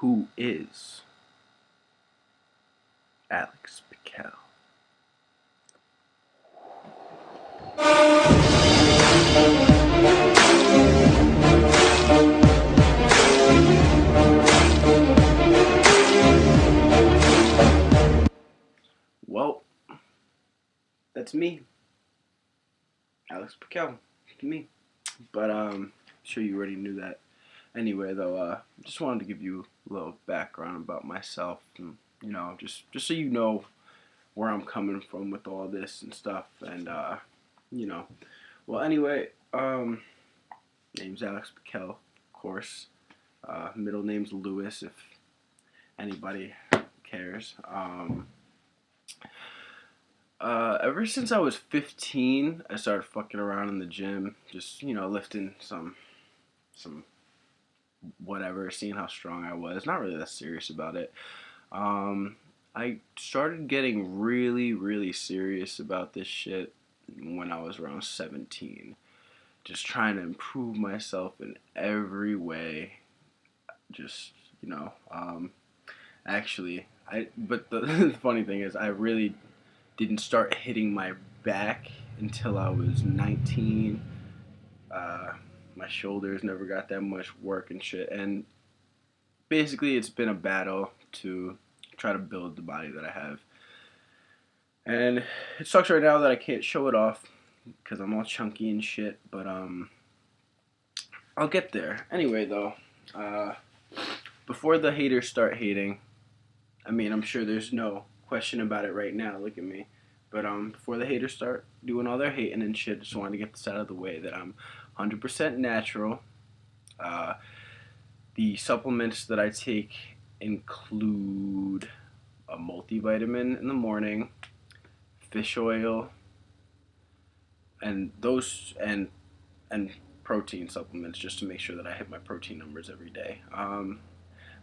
Who is Alex Pickel? Well, that's me, Alex Pickel. Me. But I'm sure you already knew that. Anyway, though, just wanted to give you a little background about myself, and just so you know where I'm coming from with all this and stuff, and you know. Well, anyway, name's Alex Pickel, of course. Middle name's Lewis, if anybody cares. Ever since I was 15, I started fucking around in the gym, just lifting some whatever, seeing how strong I was. Not really that serious about it. I started getting really, really serious about this shit when I was around 17. Just trying to improve myself in every way. Just, actually, but the funny thing is, I really didn't start hitting my back until I was 19. My shoulders never got that much work and shit. And basically, it's been a battle to try to build the body that I have. And it sucks right now that I can't show it off because I'm all chunky and shit. But I'll get there. Anyway, though, before the haters start hating, I mean, I'm sure there's no question about it right now. Look at me. But before the haters start doing all their hating and shit, just wanted to get this out of the way that I'm 100% natural. The supplements that I take include a multivitamin in the morning, fish oil, and and protein supplements just to make sure that I hit my protein numbers every day.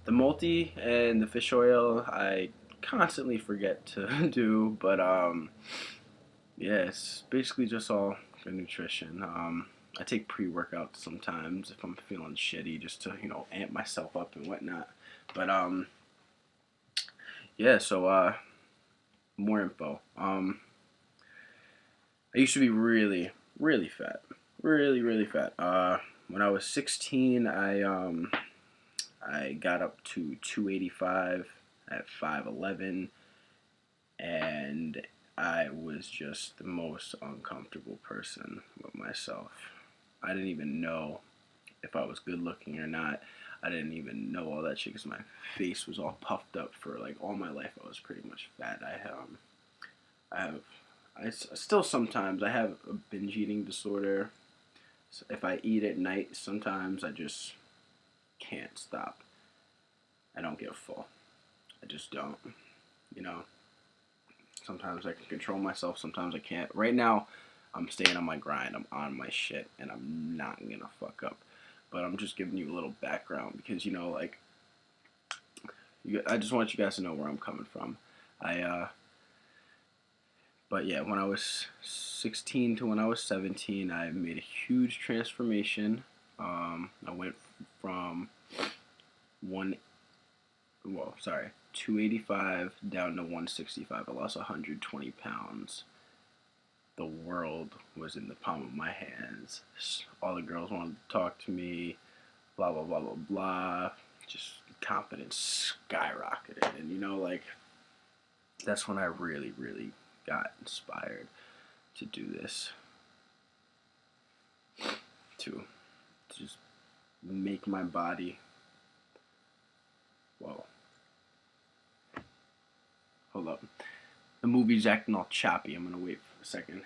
The multi and the fish oil I constantly forget to do, but yeah, it's basically just all good nutrition. I take pre-workouts sometimes if I'm feeling shitty, just to amp myself up and whatnot. But yeah, so more info. I used to be really, really fat, really, really fat. When I was 16, I got up to 285 at 5'11", and I was just the most uncomfortable person with myself. I didn't even know if I was good looking or not. I didn't even know all that shit because my face was all puffed up for like all my life. I was pretty much fat. I still sometimes I have a binge eating disorder. So if I eat at night, sometimes I just can't stop. I don't get full. I just don't. You know. Sometimes I can control myself. Sometimes I can't. Right now, I'm staying on my grind. I'm on my shit, and I'm not gonna fuck up. But I'm just giving you a little background because I just want you guys to know where I'm coming from. But yeah, when I was 16 to when I was 17, I made a huge transformation. I went from 285 down to 165. I lost 120 pounds. The world was in the palm of my hands. All the girls wanted to talk to me, blah, blah, blah, blah, blah. Just confidence skyrocketed. And, that's when I really, really got inspired to do this. To just make my body, well, hold up. The movie's acting all choppy. I'm gonna wait for a second.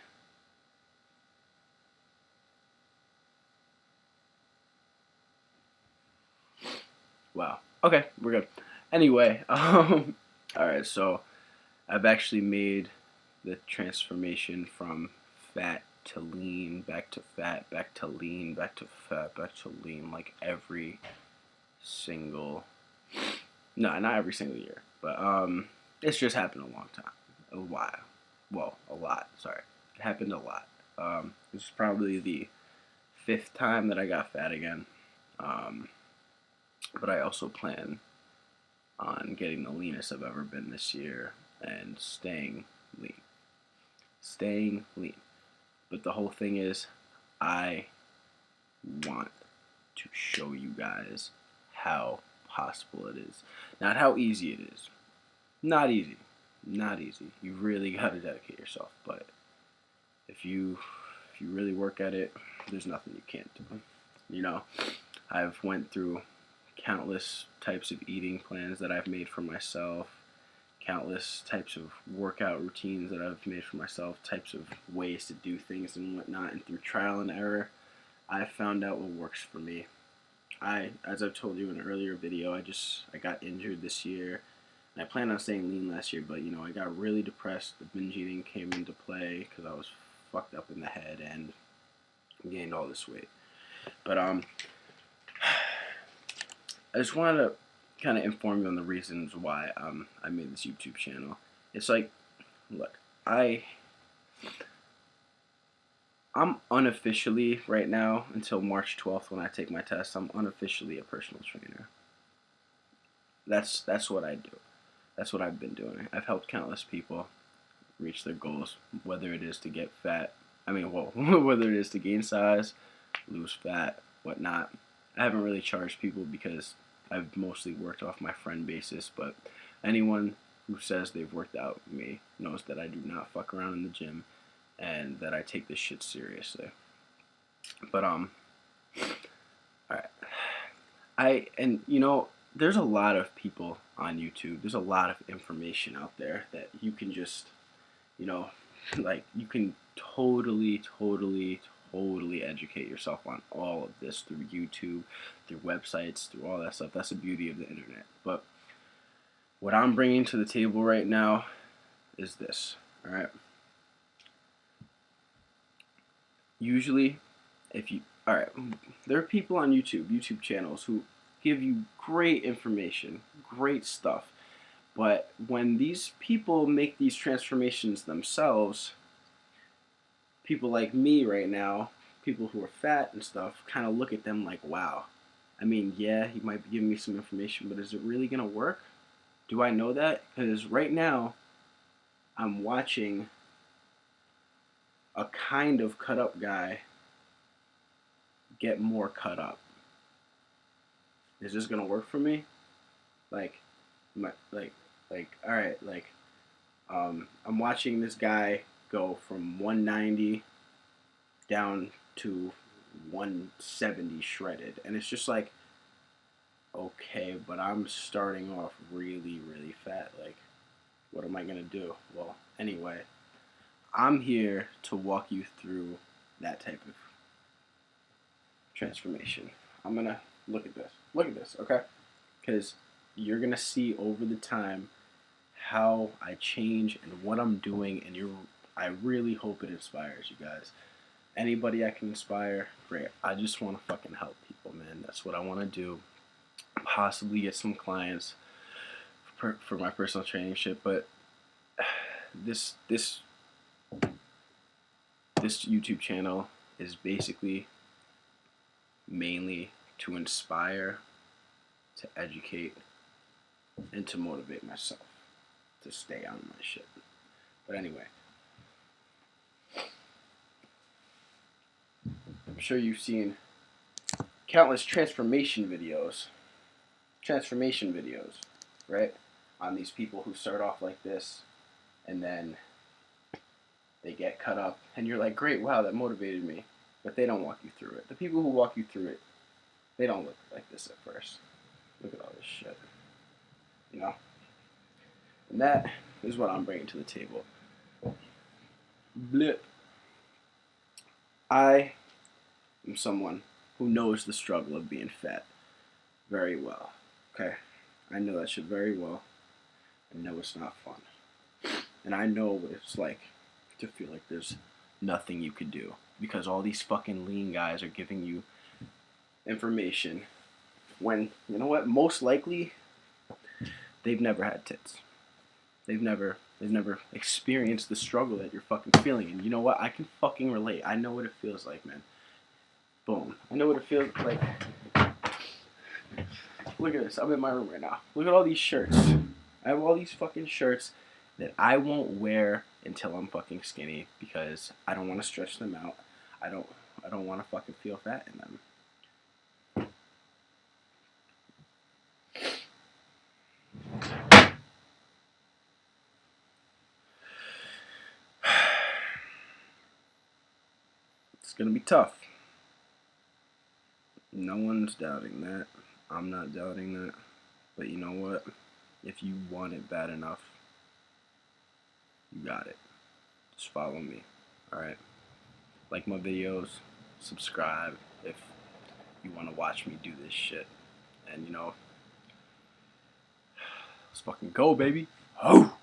Wow. Okay, we're good. Anyway, alright, so I've actually made the transformation from fat to lean, back to fat, back to lean, back to fat, back to lean, like every single, no, not every single year, but it's just happened a long time, a while, well, a lot, sorry, it happened a lot. This is probably the 5th time that I got fat again, but I also plan on getting the leanest I've ever been this year and staying lean. Staying lean. But the whole thing is, I want to show you guys how possible it is. Not how easy it is. Not easy. Not easy. You really got to dedicate yourself. But if you really work at it, there's nothing you can't do. You know, I've went through countless types of eating plans that I've made for myself, countless types of workout routines that I've made for myself, types of ways to do things and whatnot, and through trial and error, I found out what works for me. As I've told you in an earlier video, I got injured this year, and I planned on staying lean last year, but I got really depressed. The binge eating came into play because I was fucked up in the head and gained all this weight. But I just wanted to kind of inform you on the reasons why I made this YouTube channel. It's like, look, I'm unofficially right now, until March 12th when I take my test, I'm unofficially a personal trainer. That's what I do. That's what I've been doing. I've helped countless people reach their goals, whether it is to get fat, whether it is to gain size, lose fat, whatnot. I haven't really charged people because I've mostly worked off my friend basis, but anyone who says they've worked out with me knows that I do not fuck around in the gym and that I take this shit seriously. But alright. There's a lot of people on YouTube. There's a lot of information out there that you can just, you can totally educate yourself on all of this through YouTube, through websites, through all that stuff. That's the beauty of the internet. But what I'm bringing to the table right now is this, alright? Usually, there are people on YouTube channels who give you great information, great stuff. But when these people make these transformations themselves, people like me right now, people who are fat and stuff, kind of look at them like, wow. I mean, yeah, he might be giving me some information, but is it really going to work? Do I know that? Because right now, I'm watching a kind of cut up guy get more cut up. Is this going to work for me? I'm watching this guy go from 190 down to 170 shredded, and it's just like, okay, but I'm starting off really fat. Like, what am I gonna do? Well, anyway, I'm here to walk you through that type of transformation. I'm gonna look at this, okay? Because you're gonna see over the time how I change and what I'm doing, and I really hope it inspires you guys. Anybody I can inspire, great. I just want to fucking help people, man. That's what I want to do. Possibly get some clients for my personal training shit, but this YouTube channel is basically mainly to inspire, to educate, and to motivate myself to stay on my shit. But anyway, I'm sure you've seen countless transformation videos, right? On these people who start off like this and then they get cut up and you're like, great, wow, that motivated me. But they don't walk you through it. The people who walk you through it, they don't look like this at first. Look at all this shit. And that is what I'm bringing to the table. Blip. I am someone who knows the struggle of being fat very well. Okay? I know that shit very well. I know it's not fun. And I know what it's like to feel like there's nothing you could do. Because all these fucking lean guys are giving you information when, you know what, most likely they've never had tits. They've never experienced the struggle that you're fucking feeling. And you know what? I can fucking relate. I know what it feels like, man. Boom. I know what it feels like. Look at this. I'm in my room right now. Look at all these shirts. I have all these fucking shirts that I won't wear until I'm fucking skinny because I don't want to stretch them out. I don't want to fucking feel fat in them. It's gonna be tough. No one's doubting that. I'm not doubting that. But you know what? If you want it bad enough, you got it. Just follow me. Alright? Like my videos, subscribe if you want to watch me do this shit. And you know, let's fucking go, baby. Oh!